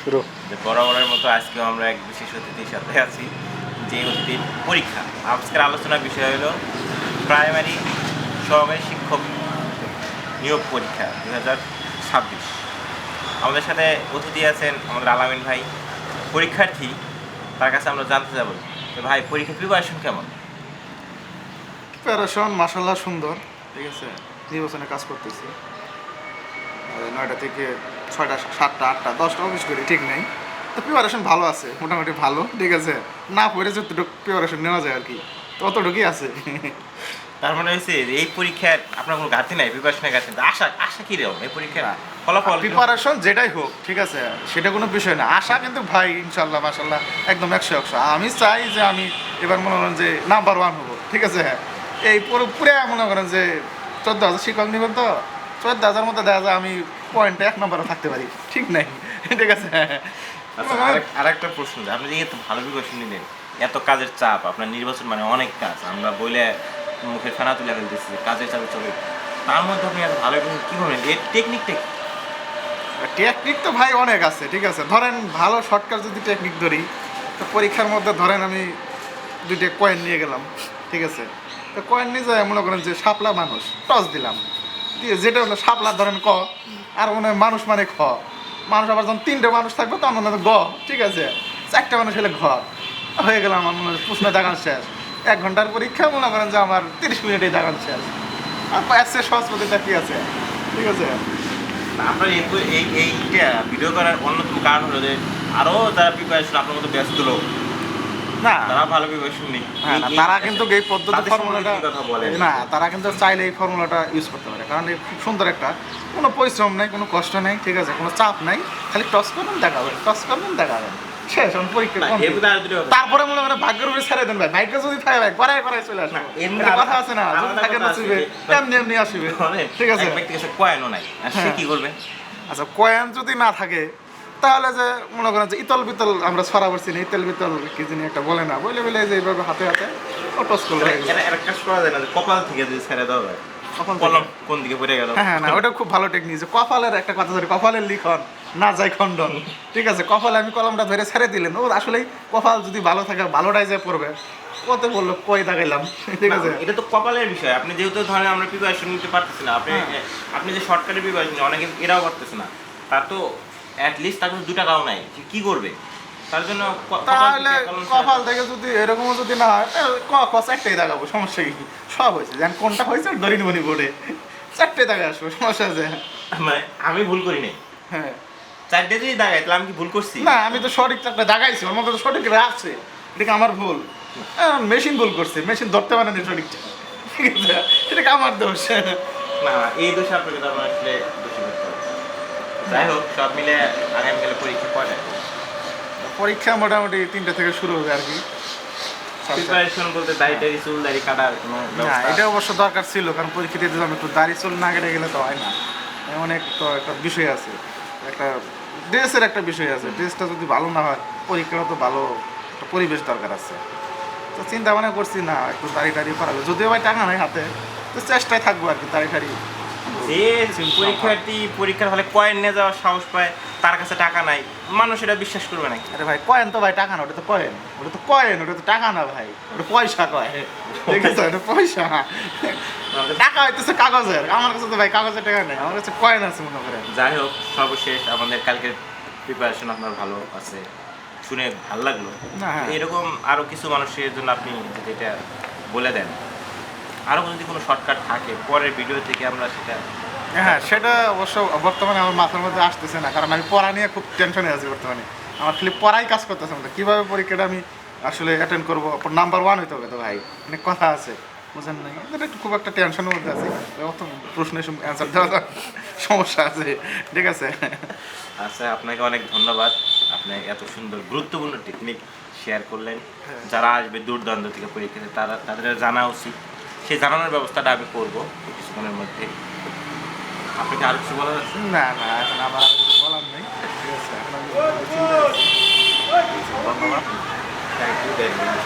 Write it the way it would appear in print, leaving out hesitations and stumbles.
শুরু। বরাবরের মতো আজকেও আমরা এক বিশেষ অতিথির সাথে আছি, যে অতিথির পরীক্ষা। আজকের আলোচনার বিষয় হলো প্রাইমারি সহকারী শিক্ষক নিয়োগ পরীক্ষা 2026। আমাদের সাথে অতিথি আছেন আমাদের আলামিন ভাই, পরীক্ষার্থী। তার কাছে আমরা জানতে যাবো যে ভাই, পরীক্ষার প্রিপারেশন কেমন? প্রিপারেশন মাশাআল্লাহ সুন্দর, ঠিক আছে। নির্বাচনে কাজ করতেছি 9টা থেকে 6টা 7টা 8টা 10টা অফিস করি, ঠিক নেই। তো প্রিপারেশন ভালো আছে, মোটামুটি ভালো, ঠিক আছে। না পড়ে যতটুকু প্রিপারেশন নেওয়া যায় আর কি, ততটুকুই আছে। তার মানে হয়েছে যে এই পরীক্ষার আপনার কোনো ঘাটতি নাই, প্রিপারেশনের ঘাটতি নাই। আশা আশা কী রকম এই পরীক্ষার ফলাফল? প্রিপারেশন যেটাই হোক, ঠিক আছে, সেটা কোনো বিষয় না। আশা কিন্তু ভাই ইনশাল্লাহ মাশাল্লাহ একদম 100-100। আমি চাই যে আমি এবার মনে করেন যে নাম্বার 1 হবো, ঠিক আছে। এই পুরো মনে করেন যে 14,000 শিক্ষক নেবেন, তো 14,000 মধ্যে দেখা যায় আমি পয়েন্টে 1 নম্বরে থাকতে পারি, ঠিক নাই? ঠিক আছে। আচ্ছা, আরেকটা প্রশ্ন, আপনি যে এত ভালো প্রিপারেশন নিলেন, এত কাজের চাপ, আপনার নির্বাচন মানে অনেক কাজ, আমরা বলে মুখে ফেনা তুলে ফেলতেছি যে কাজের চাপে চলে, তার মধ্যে আপনি এত ভালো কী করবেন? এর টেকনিকটা কি? টেকনিক তো ভাই অনেক আছে, ঠিক আছে। ধরেন ভালো শর্টকাট যদি টেকনিক ধরি, তো পরীক্ষার মধ্যে ধরেন আমি 2টা কয়েন নিয়ে গেলাম, ঠিক আছে। তো কয়েন নিয়ে যায় মনে করেন যে শাপলা মানুষ, টস দিলাম, দিয়ে যেটা হলো শাপলা ধরেন ক, আর মনে হয় মানুষ মানে খ। মানুষ আবার যখন 3টে মানুষ থাকবে তখন মনে হয় গ, ঠিক আছে। 4টে মানুষ হলে ঘ হয়ে গেল। আমার মনে হয় প্রশ্ন দেখান শেষ। 1 ঘন্টার পরীক্ষা মনে করেন যে আমার 30 মিনিটেই দেখান শেষ। আর এসে সহজ পদ্ধতিটা কি আছে, ঠিক আছে। আপনার এইটা ভিডিও করার অন্যতম কারণ হলো যে আরও যারা প্রিপারেশন আপনার মতো ব্যস্ত লোক, না তারা ভালো প্রিপারেশন নেই, হ্যাঁ, না তারা কিন্তু এই পদ্ধতি তাদের ফর্মুলাটা সম্পর্কে কি কথা বলেন? না, তারা কিন্তু চাইলে এই ফর্মুলাটা ইউজ করতে পারে, কারণ এই খুব সুন্দর একটা, কোনো পরিশ্রম নেই, কোনো কষ্ট নেই, ঠিক আছে, কোনো চাপ নাই। খালি টস করবেন দেখাবেন, টস করবেন দেখাবেন, শেষ। এখন পরীক্ষা না, complete। এর ভিতরে আর দুটো কথা। তারপরে মনে করেন ভাগ্যের উপরে ছেড়ে দেন ভাই, ভাগ্য যদি থাকে ভাই করায় চলে আসে। না, এমনি একটা কথা আছে না, যদি আলাদা থাকে কথা আছে নসিবে যে- এমনি এমনি আসবে, ঠিক আছে। এক ব্যক্তির কাছে কয়েনও নাই, আর সে হ্যাঁ। কি করবে? আচ্ছা, কয়েন যদি না থাকে তাহলে যে মনে করেন যে ইতল বিতল আমরা ছড়া পড়ছি না, ইতল বিতল কি জানি একটা বলে না, বলে যে এইভাবে হাতে হাতে ও টস করলে হয়ে গেল। এরা কাজ করা যায় না যে কপাল থেকে যদি ছেড়ে দেওয়া যায়, কপাল থেকে? কলম কোন দিকে পড়ে গেল? হ্যাঁ না, ওটা খুব ভালো টেকনিক, যে কপালের একটা কথা ধরে, কপালের লিখন না যায় খণ্ডন, ঠিক আছে। কপালে আমি কলমটা ধরে ছেড়ে দিলেন, ও আসলেই কপাল যদি ভালো থাকে ভালোটাই যে পড়বে, কত বললো কই দাগাইলাম, ঠিক আছে। এটা তো কপালের বিষয়। আপনি যেহেতু ধরেন আমরা প্রিপারেশন নিতে পারতেছি না, হ্যাঁ। আপনি যে শর্টকাটে প্রিপারেশন অনেকে এরাও করতেছে না, তার তো অ্যাটলিস্ট তার কাছে 2 টাকাও নাই, সে কি করবে? তার জন্য তাহলে কপাল থেকে যদি এরকমও যদি না হয়, তাহলে চারটেই দাগাবো, সমস্যা কি? সব হয়েছে, যেন কোনটা হয়েছে ধরি নিবনি বোর্ডে, 4টে দাগে আসবো, সমস্যা আছে। মানে আমি ভুল করি নাই, হ্যাঁ 4টে যদি দাগাই তাহলে আমি কি ভুল করছি? না, আমি তো সঠিক চারটে দাগাইছি, ওর মধ্যে তো সঠিক আছে, এটাকে আমার ভুল। মেশিন ভুল করছে, মেশিন ধরতে পারে না সঠিকটা, ঠিক আছে, এটাকে আমার দোষ। না, এই দোষে আপনাকে তো আমার আসলে দোষী করতে হবে। যাই হোক, সব মিলে আগামীকালে পরীক্ষা কয়টা? পরীক্ষা মোটামুটি 3টে থেকে শুরু হবে আর কি। প্রিপারেশন বলতে দাড়ি চুল দাড়ি কাটার কোনো না, ব্যবস্থা? এটা অবশ্য দরকার ছিল, কারণ পরীক্ষা দিতে যাবো, একটু দাড়ি চুল না কেটে গেলে তো হয় না। অনেক তো একটা বিষয় আছে, একটা ড্রেসের একটা বিষয় আছে, ড্রেসটা যদি ভালো না হয় পরীক্ষাটা তো ভালো একটা পরিবেশ দরকার আছে। তো চিন্তা ভাবনা করছি না, একটু দাড়ি টাড়ি করাবে, যদিও ভাই টাকা নাই হাতে, তো চেষ্টায় থাকবো আর কি দাড়ি টাড়ি। যে পরীক্ষার্থী পরীক্ষার হলে কয়েন নিয়ে যাওয়ার সাহস পায়, তার কাছে টাকা নাই, মানুষ এটা বিশ্বাস করবে নাকি? আরে ভাই কয়েন তো ভাই টাকা না, ওটা তো কয়েন, ওটা তো কয়েন, ওটা তো টাকা না ভাই, ওটা পয়সা কয়, ঠিক আছে, ওটা পয়সা। টাকা হইতেছে কাগজের, আমার কাছে তো ভাই কাগজের টাকা নেই, আমার কাছে কয়েন আছে মনে করেন। যাই হোক, সর্বশেষ আমাদের কালকের প্রিপারেশন আপনার ভালো আছে, শুনে ভালো লাগলো। না, হ্যাঁ। এরকম আরও কিছু মানুষের জন্য আপনি যদি এটা বলে দেন, আরও যদি কোনো শর্টকাট থাকে পরের ভিডিও থেকে আমরা সেটা। হ্যাঁ, সেটা অবশ্য বর্তমানে আমার মাথার মধ্যে আসতেছে না, কারণ আমি পড়া নিয়ে খুব টেনশনে আছি বর্তমানে। আমার খালি পড়াই কাজ করতেছে আমাদের, কীভাবে পরীক্ষাটা আমি আসলে অ্যাটেন্ড করবো, নাম্বার 1 হইতে হবে তো ভাই, অনেক কথা আছে, বুঝেন নাই? এটা একটু খুব একটা টেনশনের মধ্যে আছি, অত প্রশ্নের অ্যান্সার দেওয়া সমস্যা আছে, ঠিক আছে। আচ্ছা, আপনাকে অনেক ধন্যবাদ, আপনি এত সুন্দর গুরুত্বপূর্ণ টেকনিক শেয়ার করলেন। হ্যাঁ। যারা আসবে দূর দূরান্ত থেকে পরীক্ষাতে, তাদের জানা উচিত, সেই জানানোর ব্যবস্থাটা আমি করবো কিছুক্ষণের মধ্যে। আপনাকে আরও কিছু বলার আছে? না না, এখন আমার আর কিছু বলার নেই, ঠিক আছে, এখন আমি চিন্তা করছি। ধন্যবাদ, থ্যাংক ইউ ভেরি মাচ।